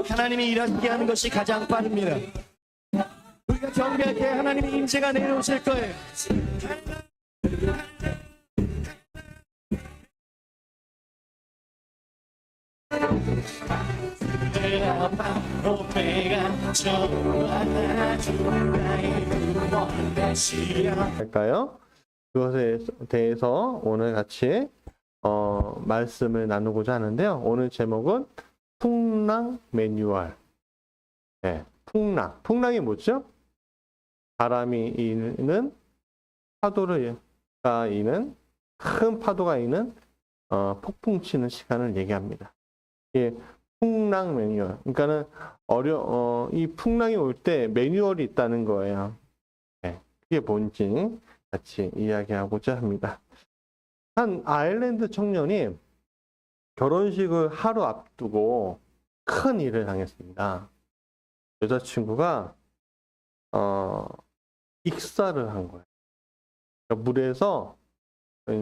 하나님이 일하게 하는 것이 가장 빠릅니다. 우리가 경배할 때 하나님의 임재가 내려오실 거예요. 할까요? 그것에 대해서 오늘 같이 말씀을 나누고자 하는데요. 오늘 제목은 풍랑 매뉴얼. 네, 풍랑. 풍랑이 뭐죠? 바람이 이는 파도가 이는 큰 파도가 이는 폭풍 치는 시간을 얘기합니다. 예, 풍랑 매뉴얼. 그러니까는 이 풍랑이 올 때 매뉴얼이 있다는 거예요. 네, 그게 뭔지 같이 이야기하고자 합니다. 한 아일랜드 청년이 결혼식을 하루 앞두고 큰 일을 당했습니다. 여자친구가 익사를 한 거예요. 그러니까 물에서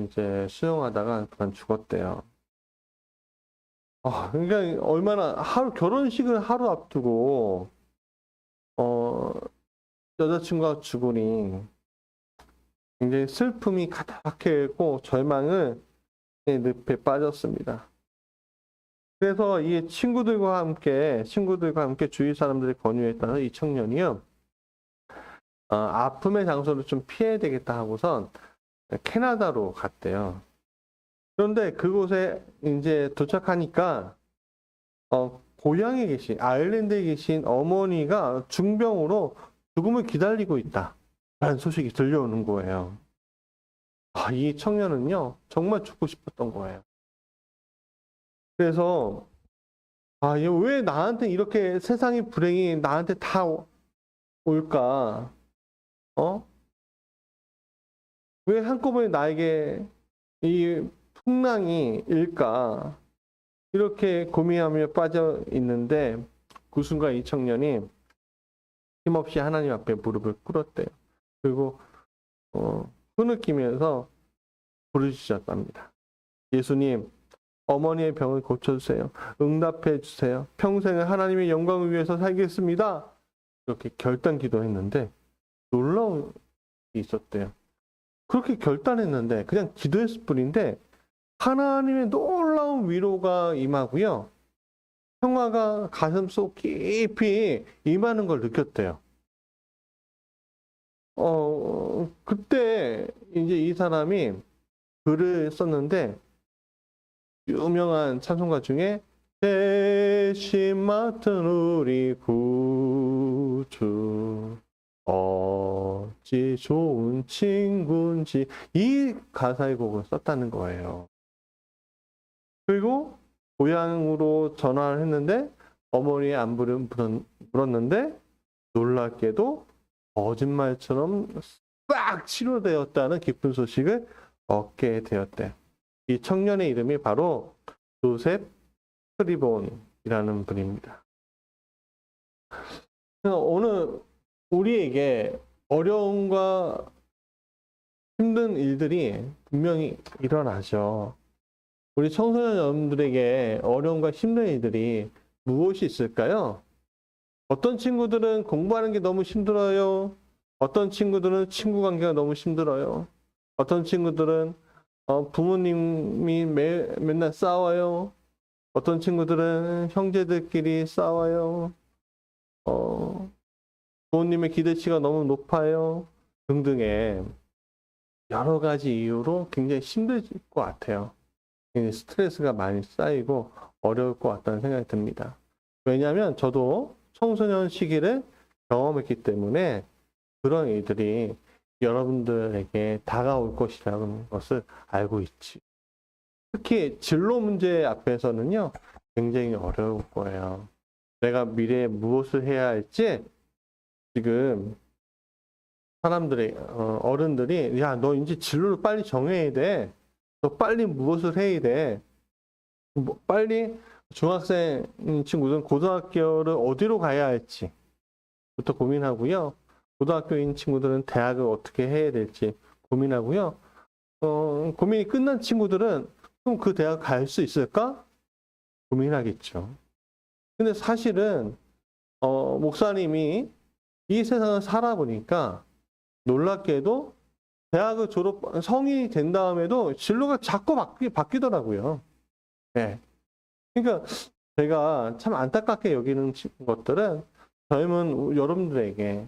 이제 수영하다가 그만 죽었대요. 그러니까 얼마나 결혼식을 하루 앞두고 여자친구가 죽으니 굉장히 슬픔이 가득해 있고 절망을 늪에 빠졌습니다. 그래서 이 친구들과 함께 주위 사람들이 권유했다는 이 청년이요, 아픔의 장소를 좀 피해야 되겠다 하고선 캐나다로 갔대요. 그런데 그곳에 이제 도착하니까 고향에 계신 아일랜드에 계신 어머니가 중병으로 죽음을 기다리고 있다라는 소식이 들려오는 거예요. 이 청년은요 정말 죽고 싶었던 거예요. 그래서 왜 나한테 이렇게 세상의 불행이 나한테 다 올까? 왜 한꺼번에 나에게 이 풍랑이 일까? 이렇게 고민하며 빠져 있는데 그 순간 이 청년이 힘없이 하나님 앞에 무릎을 꿇었대요. 그리고 흐느끼면서 부르짖었답니다. 예수님, 어머니의 병을 고쳐주세요. 응답해 주세요. 평생을 하나님의 영광을 위해서 살겠습니다. 이렇게 결단 기도했는데 놀라운 일이 있었대요. 그렇게 결단했는데 그냥 기도했을 뿐인데 하나님의 놀라운 위로가 임하고요. 평화가 가슴속 깊이 임하는 걸 느꼈대요. 그때 이제 이 사람이 글을 썼는데 유명한 찬송가 중에 대신 맡은 우리 구주 어찌 좋은 친구인지 이 가사의 곡을 썼다는 거예요. 그리고 고향으로 전화를 했는데 어머니의 안부를 물었는데 놀랍게도 거짓말처럼 싹 치료되었다는 기쁜 소식을 얻게 되었대요. 이 청년의 이름이 바로 조셉 크리본이라는 분입니다. 오늘 우리에게 어려움과 힘든 일들이 분명히 일어나죠. 우리 청소년 여러분들에게 어려움과 힘든 일들이 무엇이 있을까요? 어떤 친구들은 공부하는 게 너무 힘들어요. 어떤 친구들은 친구 관계가 너무 힘들어요. 어떤 친구들은 부모님이 맨날 싸워요. 어떤 친구들은 형제들끼리 싸워요. 부모님의 기대치가 너무 높아요. 등등의 여러 가지 이유로 굉장히 힘들 것 같아요. 스트레스가 많이 쌓이고 어려울 것 같다는 생각이 듭니다. 왜냐하면 저도 청소년 시기를 경험했기 때문에 그런 일들이 여러분들에게 다가올 것이라는 것을 알고 있지. 특히 진로 문제 앞에서는요, 굉장히 어려울 거예요. 내가 미래에 무엇을 해야 할지 지금 사람들이, 어른들이, 야, 너 이제 진로를 빨리 정해야 돼. 너 빨리 무엇을 해야 돼. 빨리 중학생 친구들은 고등학교를 어디로 가야 할지부터 고민하고요. 고등학교인 친구들은 대학을 어떻게 해야 될지 고민하고요. 고민이 끝난 친구들은 그럼 그 대학 갈 수 있을까? 고민하겠죠. 근데 사실은 목사님이 이 세상을 살아보니까 놀랍게도 대학을 성인이 된 다음에도 진로가 자꾸 바뀌더라고요. 네. 그러니까 제가 참 안타깝게 여기는 것들은 젊은 여러분들에게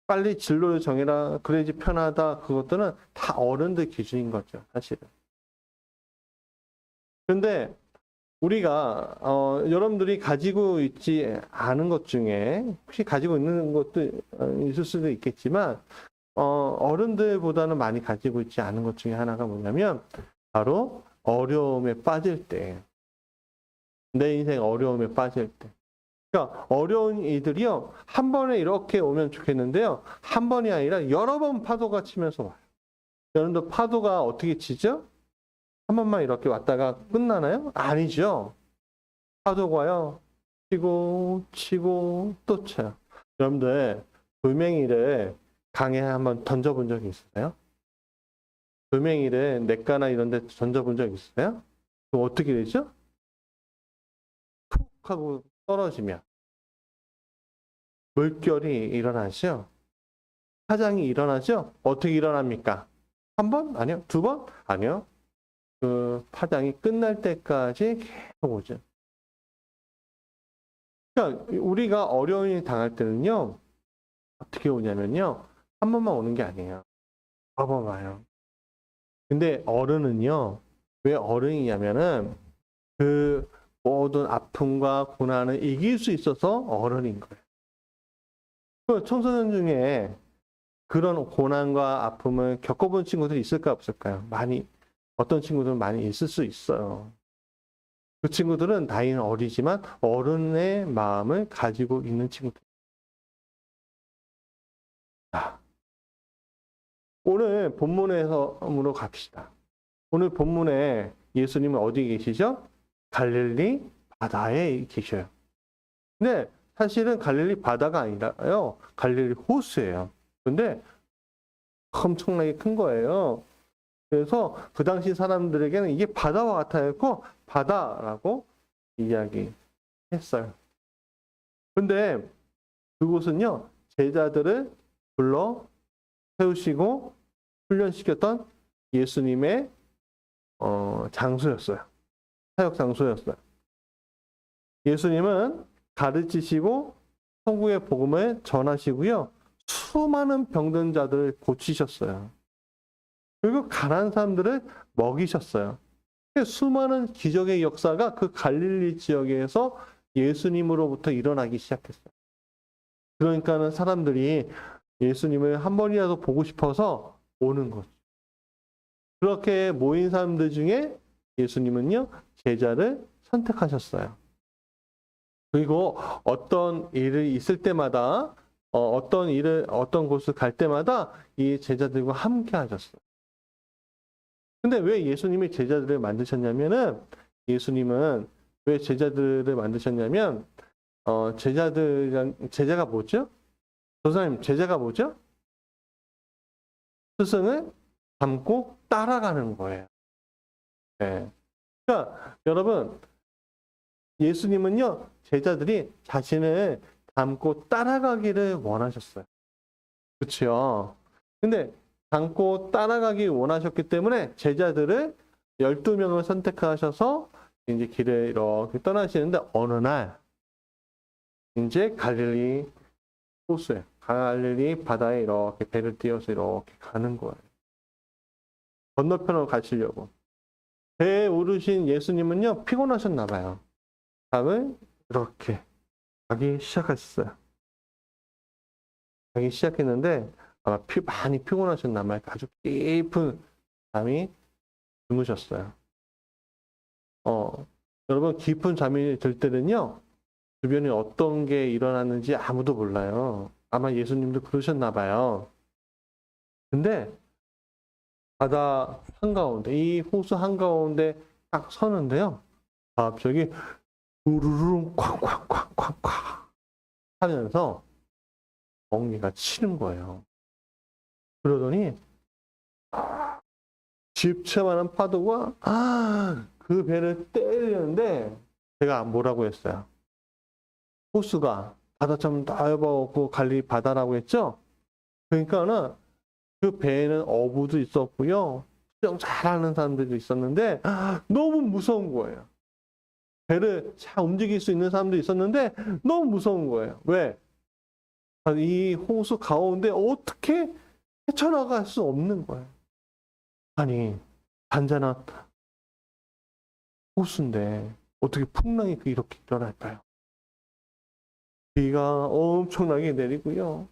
빨리 진로를 정해라, 그래야지 편하다, 그것들은 다 어른들 기준인 거죠, 사실은. 근데 우리가 여러분들이 가지고 있지 않은 것 중에 혹시 가지고 있는 것도 있을 수도 있겠지만 어른들보다는 많이 가지고 있지 않은 것 중에 하나가 뭐냐면 바로 어려움에 빠질 때, 내 인생 어려움에 빠질 때. 그러니까 어려운 일들이요 한 번에 이렇게 오면 좋겠는데요, 한 번이 아니라 여러 번 파도가 치면서 와요. 여러분들 파도가 어떻게 치죠? 한 번만 이렇게 왔다가 끝나나요? 아니죠. 파도가 와요. 치고 또 쳐요. 여러분들 돌멩이를 강에 한번 던져본 적이 있으세요? 돌멩이를 냇가나 이런 데 던져본 적 있으세요? 그럼 어떻게 되죠? 툭 하고 떨어지면 물결이 일어나죠. 파장이 일어나죠. 어떻게 일어납니까? 한 번? 아니요. 두 번? 아니요. 그 파장이 끝날 때까지 계속 오죠. 그러니까 우리가 어려움이 당할 때는요, 어떻게 오냐면요, 한 번만 오는 게 아니에요. 여러 번 와요. 근데 어른은요, 왜 어른이냐면은 그 모든 아픔과 고난을 이길 수 있어서 어른인 거예요. 그 청소년 중에 그런 고난과 아픔을 겪어본 친구들이 있을까 없을까요? 어떤 친구들은 많이 있을 수 있어요. 그 친구들은 나이는 어리지만 어른의 마음을 가지고 있는 친구들. 자, 오늘 본문으로 갑시다. 오늘 본문에 예수님은 어디 계시죠? 갈릴리 바다에 계셔요. 근데 사실은 갈릴리 바다가 아니라요, 갈릴리 호수예요. 근데 엄청나게 큰 거예요. 그래서 그 당시 사람들에게는 이게 바다와 같아였고 바다라고 이야기했어요. 근데 그곳은요, 제자들을 불러 세우시고 훈련시켰던 예수님의 장소였어요. 사역 장소였어요. 예수님은 가르치시고 천국의 복음을 전하시고요, 수많은 병든 자들을 고치셨어요. 그리고 가난한 사람들을 먹이셨어요. 수많은 기적의 역사가 그 갈릴리 지역에서 예수님으로부터 일어나기 시작했어요. 그러니까는 사람들이 예수님을 한 번이라도 보고 싶어서 오는 거죠. 그렇게 모인 사람들 중에 예수님은요, 제자를 선택하셨어요. 그리고 어떤 일이 있을 때마다 어떤 곳을 갈 때마다 이 제자들과 함께 하셨어요. 근데 왜 예수님이 제자들을 만드셨냐면은, 예수님은 왜 제자들을 만드셨냐면, 제자가 뭐죠? 조사님, 제자가 뭐죠? 스승을 닮고 따라가는 거예요. 네. 그러니까 여러분, 예수님은요, 제자들이 자신을 닮고 따라가기를 원하셨어요. 그렇죠? 근데 닮고 따라가기 원하셨기 때문에 제자들을 12명을 선택하셔서 이제 길을 이렇게 떠나시는데, 어느 날 이제 갈릴리 호수에, 갈릴리 바다에 이렇게 배를 띄워서 이렇게 가는 거예요. 건너편으로 가시려고. 배에 오르신 예수님은요, 피곤하셨나 봐요. 잠을 이렇게 자기 시작했어요. 자기 시작했는데 아마 많이 피곤하셨나 봐요. 아주 깊은 잠이 주무셨어요. 여러분, 깊은 잠이 들 때는요, 주변에 어떤 게 일어났는지 아무도 몰라요. 아마 예수님도 그러셨나 봐요. 근데 바다 한가운데, 이 호수 한가운데 딱 서는데요, 갑자기 우르르 쾅쾅쾅쾅쾅 하면서 멍게가 치는 거예요. 그러더니 집채만한 파도가 그 배를 때리는데, 제가 뭐라고 했어요? 호수가 바다처럼 넓었고 갈릴리 바다라고 했죠. 그러니까는 그 배에는 어부도 있었고요. 수영 잘하는 사람들도 있었는데 너무 무서운 거예요. 배를 잘 움직일 수 있는 사람도 있었는데 너무 무서운 거예요. 왜? 이 호수 가운데 어떻게 헤쳐나갈 수 없는 거예요. 아니, 잔잔한 호수인데 어떻게 풍랑이 이렇게 일어날까요? 비가 엄청나게 내리고요.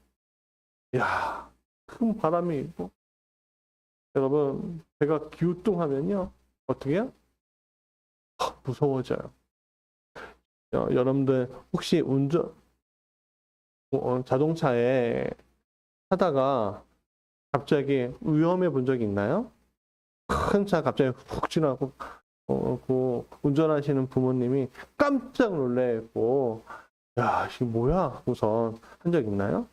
이야, 큰 바람이 일고. 여러분, 배가 기우뚱하면요. 어떻게 해요? 무서워져요. 여러분들 혹시 자동차에 타다가 갑자기 위험해 본 적 있나요? 큰 차 갑자기 훅 지나고 그 운전하시는 부모님이 깜짝 놀래고 야, 이게 뭐야? 우선 한 적 있나요?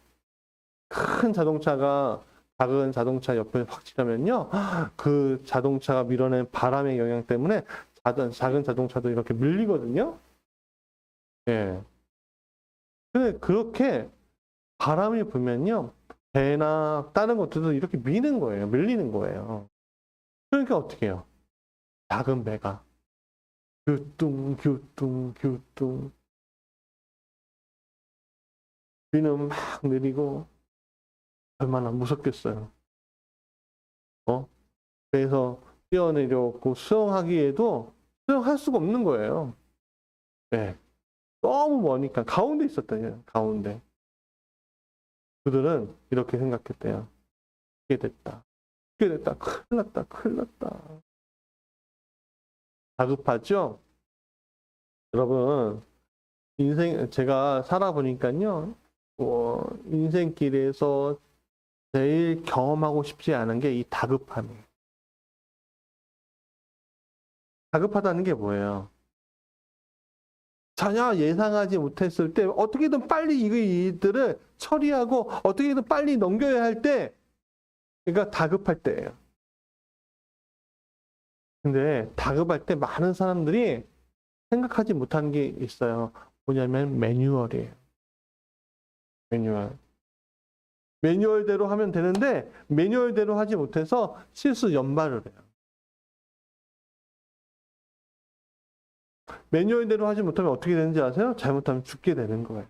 큰 자동차가 작은 자동차 옆에 확 지나면요. 그 자동차가 밀어낸 바람의 영향 때문에 작은 자동차도 이렇게 밀리거든요. 예. 근데 그렇게 바람이 불면요. 배나 다른 것들도 이렇게 미는 거예요. 밀리는 거예요. 그러니까 어떻게 해요? 작은 배가 규뚱 규뚱 규뚱 비는 막 내리고 얼마나 무섭겠어요. 배에서 뛰어내려오고 수영하기에도 수영할 수가 없는 거예요. 네. 너무 머니까 가운데 있었대요. 가운데. 그들은 이렇게 생각했대요. 이게 됐다. 이게 됐다. 큰일 났다. 큰일 났다. 다급하죠? 여러분, 제가 살아보니까요, 인생길에서 제일 경험하고 싶지 않은 게 이 다급함이에요. 다급하다는 게 뭐예요? 전혀 예상하지 못했을 때 어떻게든 빨리 이 일들을 처리하고 어떻게든 빨리 넘겨야 할 때, 그러니까 다급할 때예요. 근데 다급할 때 많은 사람들이 생각하지 못하는 게 있어요. 뭐냐면 매뉴얼이에요. 매뉴얼. 매뉴얼대로 하면 되는데 매뉴얼대로 하지 못해서 실수 연발을 해요. 매뉴얼대로 하지 못하면 어떻게 되는지 아세요? 잘못하면 죽게 되는 거예요.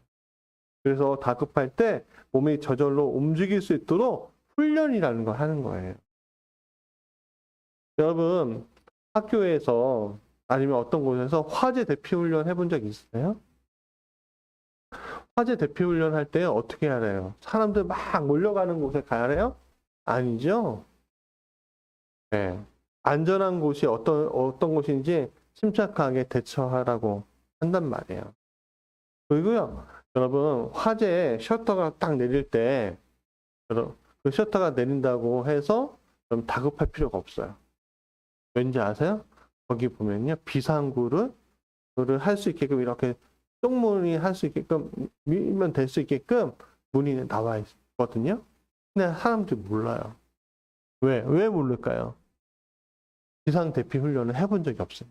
그래서 다급할 때 몸이 저절로 움직일 수 있도록 훈련이라는 걸 하는 거예요. 여러분, 학교에서 아니면 어떤 곳에서 화재 대피 훈련 해본 적 있으세요? 화재 대피 훈련 할 때 어떻게 해야 해요? 사람들 막 몰려가는 곳에 가야 해요? 아니죠? 네. 안전한 곳이 어떤 곳인지 침착하게 대처하라고 한단 말이에요. 그리고요, 여러분, 화재 셔터가 딱 내릴 때, 그 셔터가 내린다고 해서 좀 다급할 필요가 없어요. 왠지 아세요? 거기 보면요, 비상구를 할 수 있게끔 이렇게 쪽문이 할 수 있게끔 밀면 될 수 있게끔 문이 나와 있거든요. 근데 사람들이 몰라요. 왜 모를까요? 비상 대피 훈련을 해본 적이 없어요.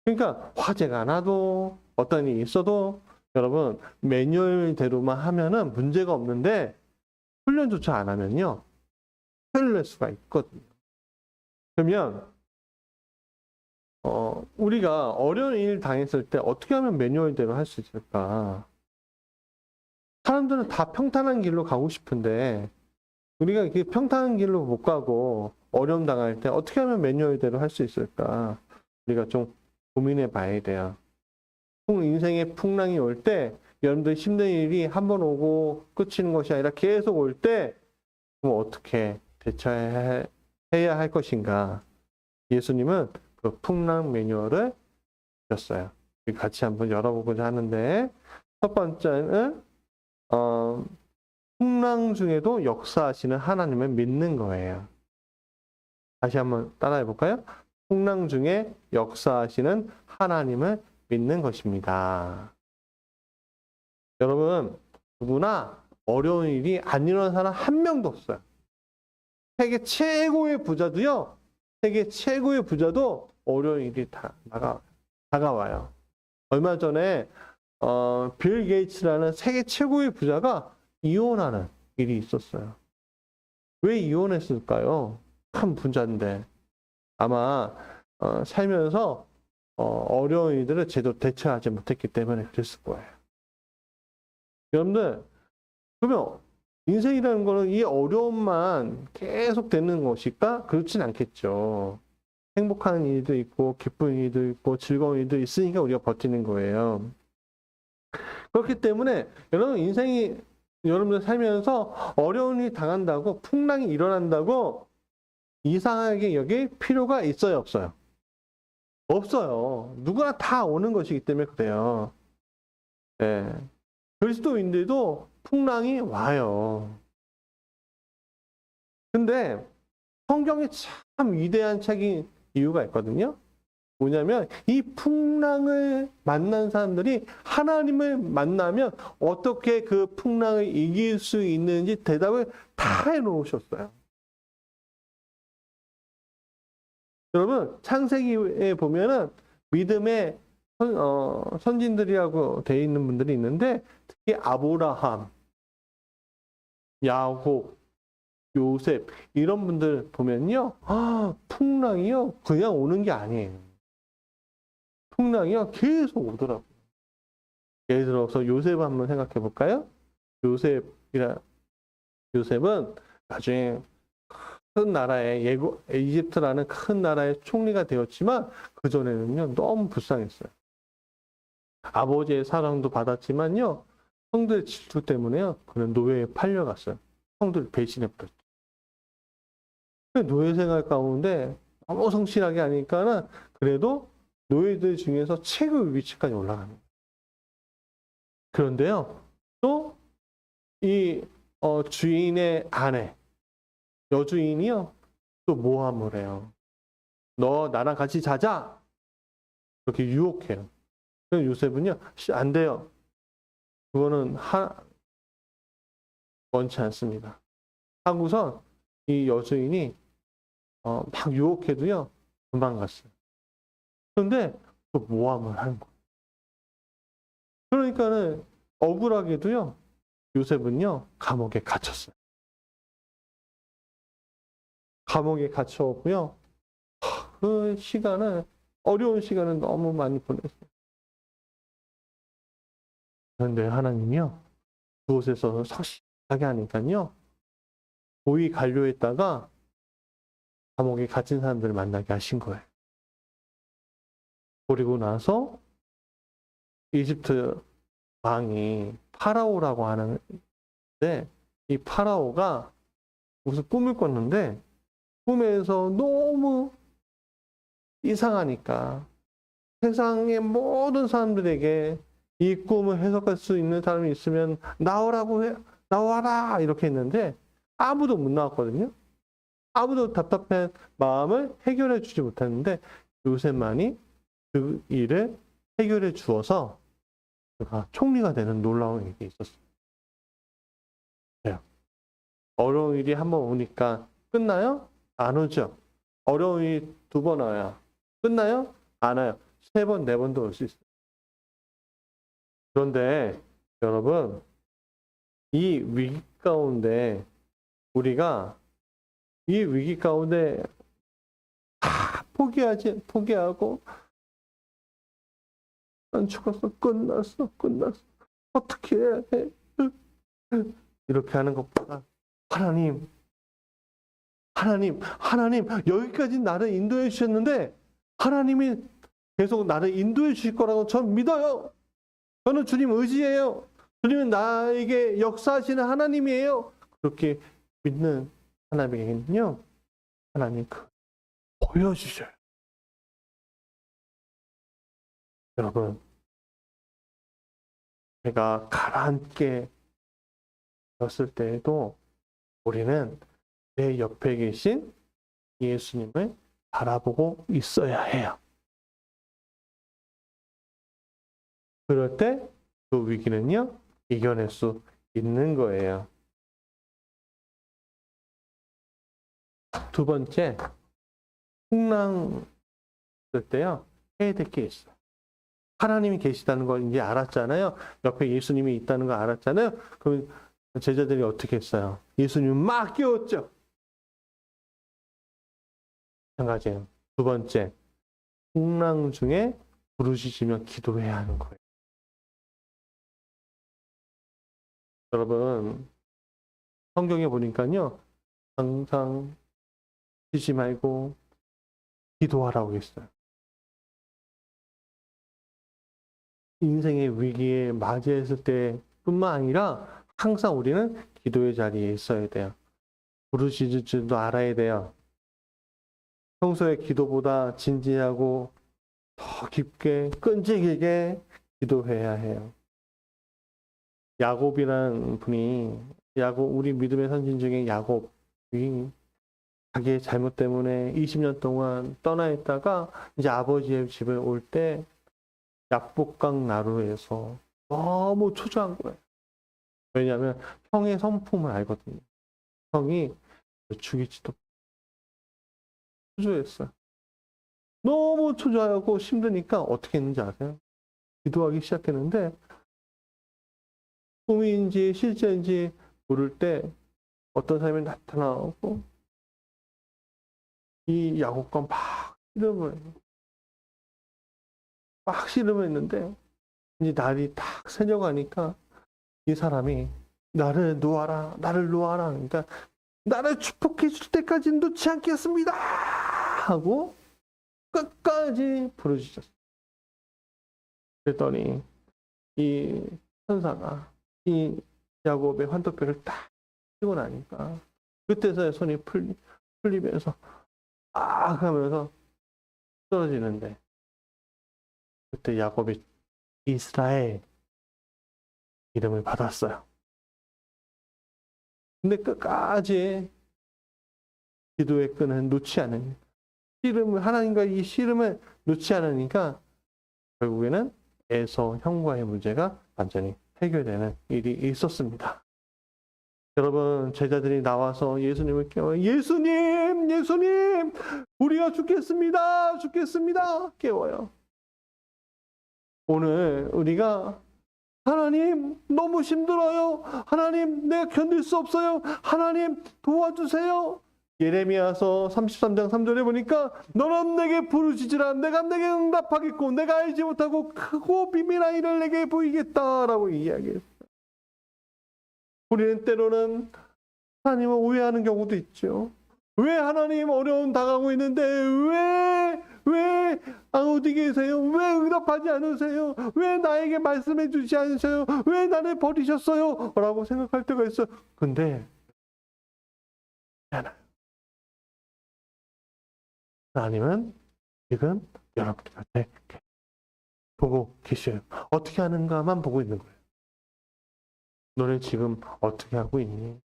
그러니까 화재가 나도 어떤 일이 있어도 여러분 매뉴얼대로만 하면은 문제가 없는데 훈련조차 안 하면요 큰일 날 수가 있거든요. 그러면 우리가 어려운 일 당했을 때 어떻게 하면 매뉴얼대로 할 수 있을까? 사람들은 다 평탄한 길로 가고 싶은데 우리가 이렇게 평탄한 길로 못 가고 어려움 당할 때 어떻게 하면 매뉴얼대로 할 수 있을까? 우리가 좀 고민해 봐야 돼요. 인생의 풍랑이 올 때 여러분들 힘든 일이 한 번 오고 끝이는 것이 아니라 계속 올 때 그럼 어떻게 대처해야 할 것인가? 예수님은 그 풍랑 매뉴얼을 주셨어요. 같이 한번 열어보고자 하는데 첫 번째는 풍랑 중에도 역사하시는 하나님을 믿는 거예요. 다시 한번 따라해 볼까요? 풍랑 중에 역사하시는 하나님을 믿는 것입니다. 여러분, 누구나 어려운 일이 안 일어난 사람 한 명도 없어요. 세계 최고의 부자도요, 세계 최고의 부자도 어려운 일이 다가와요. 얼마 전에 빌 게이츠라는 세계 최고의 부자가 이혼하는 일이 있었어요. 왜 이혼했을까요? 참 부자인데. 아마 살면서 어려운 일들을 제대로 대처하지 못했기 때문에 그랬을 거예요. 여러분들, 그러면 인생이라는 거는 이 어려움만 계속 되는 것일까? 그렇진 않겠죠. 행복한 일도 있고 기쁜 일도 있고 즐거운 일도 있으니까 우리가 버티는 거예요. 그렇기 때문에 여러분 인생이 여러분들 살면서 어려운 일 당한다고 풍랑이 일어난다고 이상하게 여길 필요가 있어요, 없어요? 없어요. 누구나 다 오는 것이기 때문에 그래요. 네. 그리스도인들도 풍랑이 와요. 근데 성경이 참 위대한 책인 이유가 있거든요. 뭐냐면 이 풍랑을 만난 사람들이 하나님을 만나면 어떻게 그 풍랑을 이길 수 있는지 대답을 다 해놓으셨어요. 여러분 창세기에 보면은 믿음의 선진들이라고 되어 있는 분들이 있는데 특히 아브라함, 야곱, 요셉 이런 분들 보면요, 풍랑이요 그냥 오는 게 아니에요. 풍랑이요 계속 오더라고요. 예를 들어서 요셉 한번 생각해 볼까요? 요셉은 나중에 큰 나라의 이집트라는 큰 나라의 총리가 되었지만 그 전에는요 너무 불쌍했어요. 아버지의 사랑도 받았지만요 형들 질투 때문에요 그는 노예에 팔려갔어요. 형들 배신해버렸죠. 노예 생활 가운데 너무 성실하게 하니까는 그래도 노예들 중에서 최고의 위치까지 올라갑니다. 그런데요, 또 이 주인의 아내, 여주인이요, 또 모함을 해요. 너 나랑 같이 자자. 그렇게 유혹해요. 그래서 요셉은요, 안 돼요. 그거는 원치 않습니다. 하고선 이 여주인이 막 유혹해도요, 도망갔어요. 그런데 또 모함을 하는 거예요. 그러니까는 억울하게도요, 요셉은요, 감옥에 갇혔어요. 감옥에 갇혀오고요, 그 시간을, 어려운 시간을 너무 많이 보냈어요. 그런데 하나님이요, 그곳에서 성실하게 하니까요, 고위 관료에다가 감옥에 갇힌 사람들을 만나게 하신 거예요. 그리고 나서 이집트 왕이 파라오라고 하는데 이 파라오가 무슨 꿈을 꿨는데 꿈에서 너무 이상하니까 세상의 모든 사람들에게 이 꿈을 해석할 수 있는 사람이 있으면 나와라 이렇게 했는데 아무도 못 나왔거든요. 아무도 답답한 마음을 해결해 주지 못했는데 요셉만이 그 일을 해결해 주어서 그가 총리가 되는 놀라운 일이 있었어요. 어려운 일이 한 번 오니까 끝나요? 안 오죠. 어려운 일이 두 번 와요. 끝나요? 안 와요. 세 번, 네 번도 올 수 있어요. 그런데 여러분, 이 위기 가운데 우리가 이 위기 가운데 다 포기하고 난 죽었어, 끝났어. 어떻게 해야 해? 이렇게 하는 것보다 하나님, 여기까지 나를 인도해 주셨는데 하나님이 계속 나를 인도해 주실 거라고 전 믿어요. 저는 주님 의지해요. 주님은 나에게 역사하시는 하나님이에요. 그렇게 믿는 하나님에게는요, 하나님 보여주셔요. 여러분, 제가 가라앉게 되었을 때에도 우리는 내 옆에 계신 예수님을 바라보고 있어야 해요. 그럴 때 그 위기는요, 이겨낼 수 있는 거예요. 두 번째, 풍랑 있을 때요, 해야 될 게 있어요. 하나님이 계시다는 걸 이제 알았잖아요. 옆에 예수님이 있다는 걸 알았잖아요. 그럼 제자들이 어떻게 했어요? 예수님을 막 깨웠죠. 마찬가지예요. 두 번째, 풍랑 중에 부르짖으며 기도해야 하는 거예요. 여러분, 성경에 보니까요, 항상 쉬지 말고 기도하라고 했어요. 인생의 위기에 맞이했을 때뿐만 아니라 항상 우리는 기도의 자리에 있어야 돼요. 부르짖을 줄도 알아야 돼요. 평소에 기도보다 진지하고 더 깊게 끈질기게 기도해야 해요. 야곱이라는 분이 우리 믿음의 선진 중에 야곱이 자기의 잘못 때문에 20년 동안 떠나 있다가 이제 아버지의 집에 올 때 약복강 나루에서 너무 초조한 거예요. 왜냐하면 형의 성품을 알거든요. 형이 죽일지도 초조했어요. 너무 초조하고 힘드니까 어떻게 했는지 아세요? 기도하기 시작했는데 꿈인지 실제인지 모를 때 어떤 사람이 나타나고 이 야곱과 막 씨름을 했는데 이제 날이 딱 새려가니까 이 사람이 나를 놓아라 그러니까 나를 축복해 줄 때까지는 놓지 않겠습니다 하고 끝까지 부르짖었어요. 그랬더니 이 천사가 이 야곱의 환도뼈를 딱 치고 나니까 그때서야 손이 풀리면서 하면서 떨어지는데 그때 야곱이 이스라엘 이름을 받았어요. 근데 끝까지 기도의 끈을 놓지 않으니까 하나님과 이 씨름을 놓지 않으니까 결국에는 에서 형과의 문제가 완전히 해결되는 일이 있었습니다. 여러분, 제자들이 나와서 예수님을 깨워요. 예수님, 우리가 죽겠습니다. 깨워요. 오늘 우리가 하나님 너무 힘들어요. 하나님 내가 견딜 수 없어요. 하나님 도와주세요. 예레미야서 33장 3절에 보니까 너는 내게 부르짖으라. 내가 내게 응답하겠고 내가 알지 못하고 크고 비밀한 일을 내게 보이겠다라고 이야기했어요. 우리는 때로는 하나님을 오해하는 경우도 있죠. 왜 하나님 어려움 당하고 있는데 왜 어디 계세요? 왜 응답하지 않으세요? 왜 나에게 말씀해 주지 않으세요? 왜 나를 버리셨어요? 라고 생각할 때가 있어요. 근데 하나님은 지금 여러분 곁에 보고 계셔요. 어떻게 하는가만 보고 있는 거예요. 너네 지금 어떻게 하고 있니?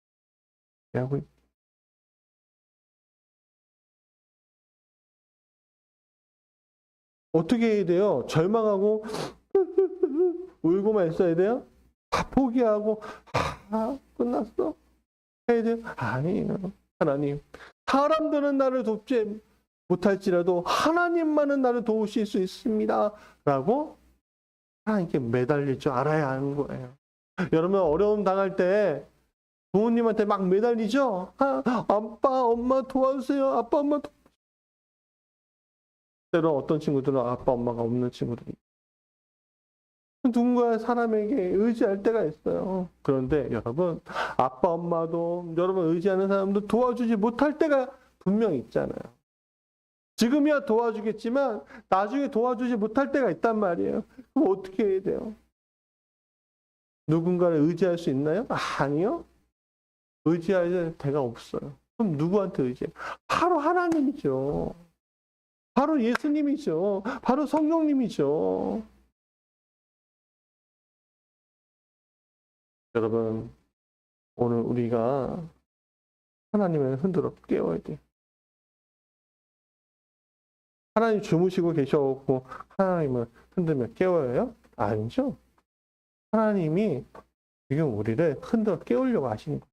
어떻게 해야 돼요? 절망하고 울고만 있어야 돼요? 다 포기하고 끝났어? 해야 돼요? 아니에요. 하나님, 사람들은 나를 돕지 못할지라도 하나님만은 나를 도우실 수 있습니다. 라고 하나님께 매달릴 줄 알아야 하는 거예요. 여러분, 어려움 당할 때 부모님한테 막 매달리죠? 아빠, 엄마 도와주세요. 아빠, 엄마 때로 어떤 친구들은 아빠, 엄마가 없는 친구들이 누군가 사람에게 의지할 때가 있어요. 그런데 여러분, 아빠, 엄마도 여러분 의지하는 사람도 도와주지 못할 때가 분명 있잖아요. 지금이야 도와주겠지만 나중에 도와주지 못할 때가 있단 말이에요. 그럼 어떻게 해야 돼요? 누군가를 의지할 수 있나요? 아니요. 의지할 데가 없어요. 그럼 누구한테 의지해요? 바로 하나님이죠. 바로 예수님이죠. 바로 성령님이죠. 여러분, 오늘 우리가 하나님을 흔들어 깨워야 돼요. 하나님 주무시고 계셔갖고 하나님을 흔들며 깨워요? 아니죠. 하나님이 지금 우리를 흔들어 깨우려고 하시는 거예요.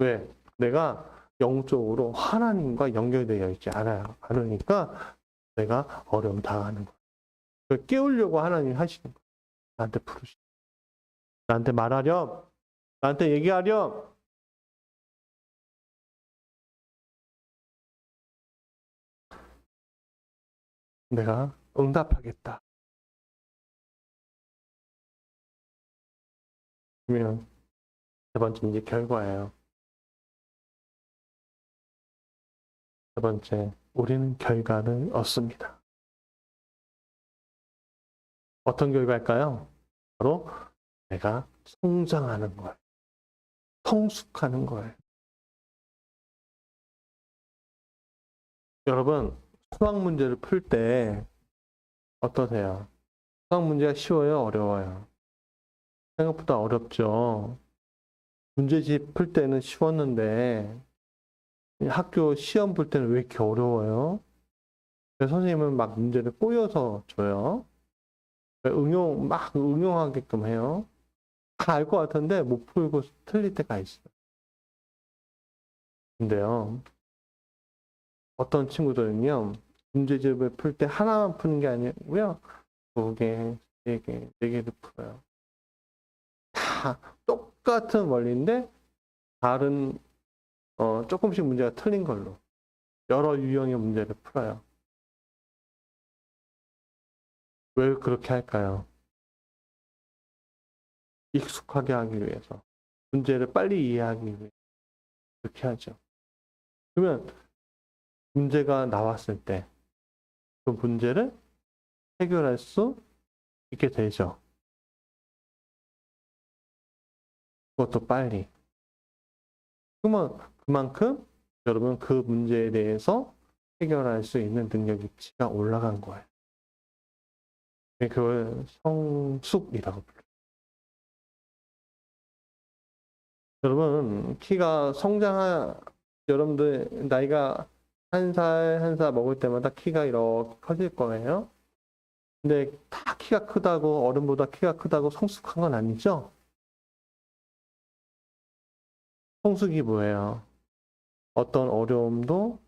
왜? 내가 영적으로 하나님과 연결되어 있지 않으니까 내가 어려움 당하는 거예요. 그걸 깨우려고 하나님이 하시는 거예요. 나한테 부르시고, 나한테 말하렴, 나한테 얘기하렴. 내가 응답하겠다. 그러면 세 번째 이제 결과예요. 세 번째, 우리는 결과를 얻습니다. 어떤 결과일까요? 바로 내가 성장하는 거예요. 성숙하는 거예요. 여러분, 수학 문제를 풀 때 어떠세요? 수학 문제가 쉬워요? 어려워요? 생각보다 어렵죠. 문제집 풀 때는 쉬웠는데 학교 시험 볼 때는 왜 이렇게 어려워요? 선생님은 막 문제를 꼬여서 줘요. 막 응용하게끔 해요. 다 알 것 같은데 못 풀고 틀릴 때가 있어요. 근데요, 어떤 친구들은요, 문제집을 풀 때 하나만 푸는 게 아니고요, 2개, 3개, 4개를 풀어요. 다 똑같은 원리인데 다른 조금씩 문제가 틀린 걸로 여러 유형의 문제를 풀어요. 왜 그렇게 할까요? 익숙하게 하기 위해서, 문제를 빨리 이해하기 위해서 그렇게 하죠. 그러면 문제가 나왔을 때 그 문제를 해결할 수 있게 되죠. 그것도 빨리. 그러면 그만큼 여러분 그 문제에 대해서 해결할 수 있는 능력치가 올라간 거예요. 그걸 성숙이라고 불러요. 여러분, 키가 여러분들 나이가 한 살 먹을 때마다 키가 이렇게 커질 거예요. 근데 다 키가 크다고, 어른보다 키가 크다고 성숙한 건 아니죠? 성숙이 뭐예요? 어떤 어려움도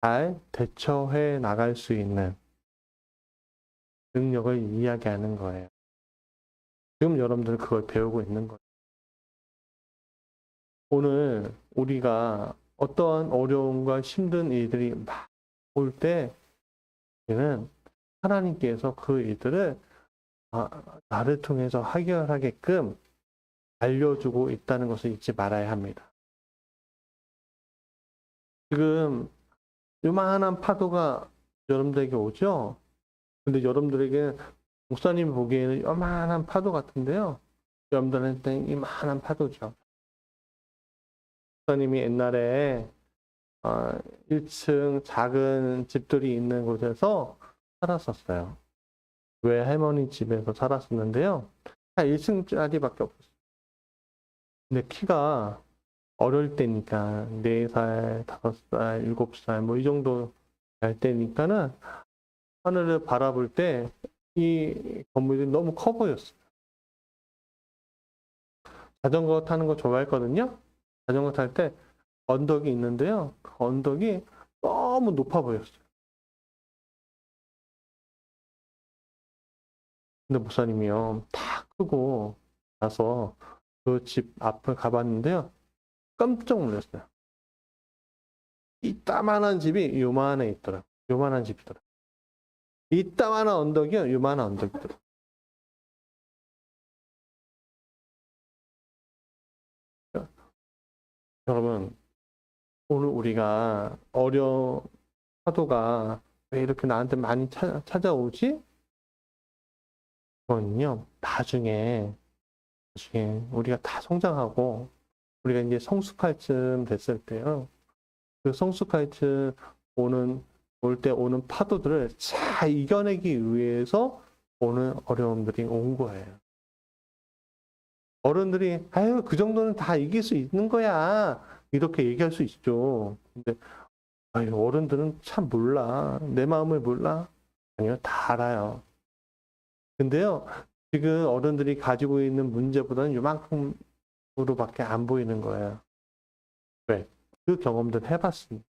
잘 대처해 나갈 수 있는 능력을 이야기하는 거예요. 지금 여러분들은 그걸 배우고 있는 거예요. 오늘 우리가 어떠한 어려움과 힘든 일들이 막 올 때는 하나님께서 그 일들을 나를 통해서 해결하게끔 알려주고 있다는 것을 잊지 말아야 합니다. 지금 요만한 파도가 여러분들에게 오죠? 근데 여러분들에게 목사님이 보기에는 요만한 파도 같은데요. 여러분들한테는 이만한 파도죠. 목사님이 옛날에 1층 작은 집들이 있는 곳에서 살았었어요. 외할머니 집에서 살았었는데요. 한 1층짜리밖에 없었어요. 근데 키가 어릴 때니까 4살, 5살, 7살 뭐 이 정도 될 때니까는 하늘을 바라볼 때 이 건물이 너무 커 보였어요. 자전거 타는 거 좋아했거든요. 자전거 탈 때 언덕이 있는데요. 그 언덕이 너무 높아 보였어요. 근데 목사님이요, 다 크고 나서 그 집 앞을 가봤는데요. 깜짝 놀랐어요. 이따만한 집이 요만해 있더라고요. 요만한 집이더라고요. 이따만한 언덕이요. 요만한 언덕이더라고요. 여러분, 오늘 우리가 파도가 왜 이렇게 나한테 많이 찾아오지? 그거는요, 나중에 우리가 다 성장하고 우리가 이제 성숙할 쯤 됐을 때요. 그 성숙할 쯤 올 때 오는 파도들을 잘 이겨내기 위해서 오는 어려움들이 온 거예요. 어른들이 아유 그 정도는 다 이길 수 있는 거야 이렇게 얘기할 수 있죠. 근데 아유, 어른들은 참 몰라. 내 마음을 몰라. 아니요, 다 알아요. 근데요, 지금 어른들이 가지고 있는 문제보다는 요만큼으로밖에 안 보이는 거예요. 왜? 그 경험들 해봤습니다.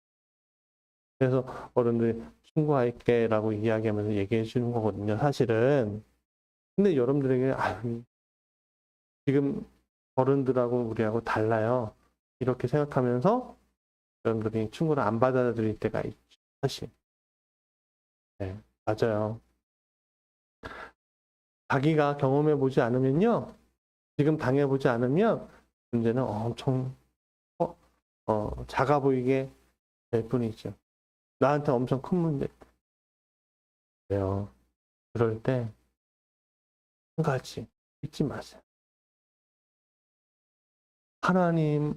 그래서 어른들이 충고할게라고 이야기하면서 얘기해 주는 거거든요, 사실은. 근데 여러분들에게 지금 어른들하고 우리하고 달라요. 이렇게 생각하면서 여러분들이 충고를 안 받아들일 때가 있죠, 사실. 네, 맞아요. 자기가 경험해 보지 않으면요, 지금 당해 보지 않으면 문제는 엄청 작아 보이게 될 뿐이죠. 나한테 엄청 큰 문제예요. 그럴 때 한 가지 잊지 마세요. 하나님을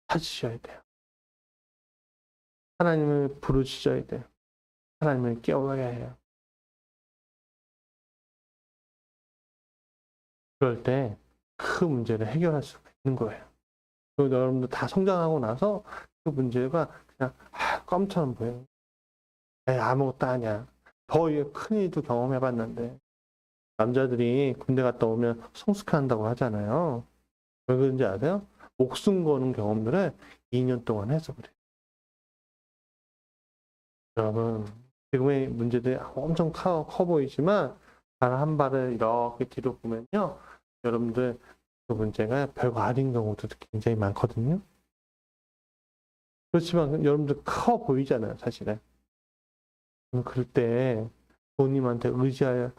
찾으셔야 돼요. 하나님을 부르셔야 돼요. 하나님을 깨워야 해요. 그럴 때 그 문제를 해결할 수가 있는 거예요. 그리고 여러분들 다 성장하고 나서 그 문제가 그냥 껌처럼 보여요. 아무것도 아니야. 더 큰 일도 경험해봤는데 남자들이 군대 갔다 오면 성숙한다고 하잖아요. 왜 그런지 아세요? 목숨 거는 경험들을 2년 동안 해서 그래요. 여러분, 지금의 문제들이 엄청 커 보이지만 단 한 발을 이렇게 뒤로 보면요, 여러분들 그 문제가 별거 아닌 경우도 굉장히 많거든요. 그렇지만 여러분들 커 보이잖아요, 사실은. 그럴 때 부모님한테 의지해야.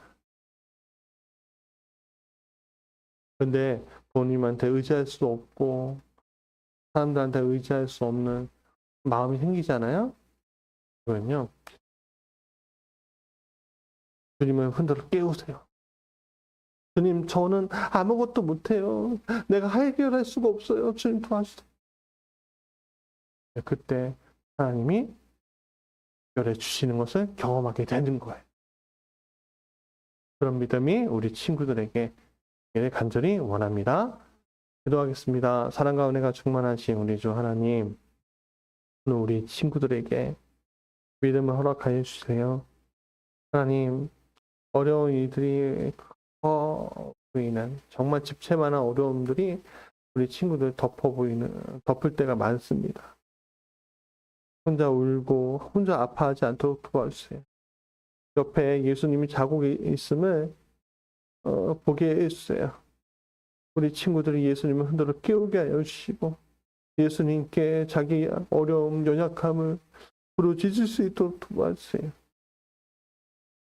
근데 부모님한테 의지할 수도 없고 사람들한테 의지할 수 없는 마음이 생기잖아요. 그러면요, 주님을 흔들어 깨우세요. 주님, 저는 아무것도 못해요. 내가 해결할 수가 없어요. 주님 도와주세요. 그때 하나님이 해결해 주시는 것을 경험하게 되는 거예요. 그런 믿음이 우리 친구들에게 간절히 원합니다. 기도하겠습니다. 사랑과 은혜가 충만하신 우리 주 하나님, 오늘 우리 친구들에게 믿음을 허락하여 주세요. 하나님, 어려운 일들이 커 보이는 정말 집채만한 어려움들이 우리 친구들 덮을 때가 많습니다. 혼자 울고 혼자 아파하지 않도록 도와주세요. 옆에 예수님이 자고 있음을 보게 해주세요. 우리 친구들이 예수님을 흔들어 깨우게 하여 주시고 예수님께 자기 어려움, 연약함을 부르짖을 수 있도록 도와주세요.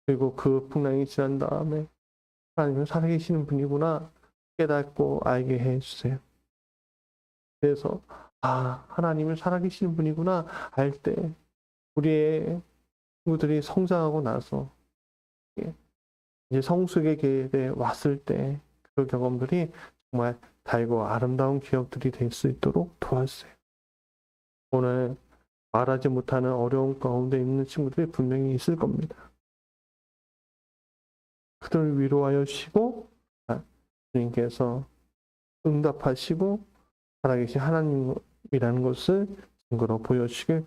그리고 그 풍랑이 지난 다음에 하나님은 살아계시는 분이구나 깨닫고 알게 해주세요. 그래서 하나님은 살아계시는 분이구나 알 때 우리의 친구들이 성장하고 나서 이제 성숙의 계에 왔을 때 그 경험들이 정말 달고 아름다운 기억들이 될 수 있도록 도와주세요. 오늘 말하지 못하는 어려운 가운데 있는 친구들이 분명히 있을 겁니다. 그들을 위로하여 주시고 주님께서 응답하시고 살아계신 하나님이라는 것을 증거로 보여주시길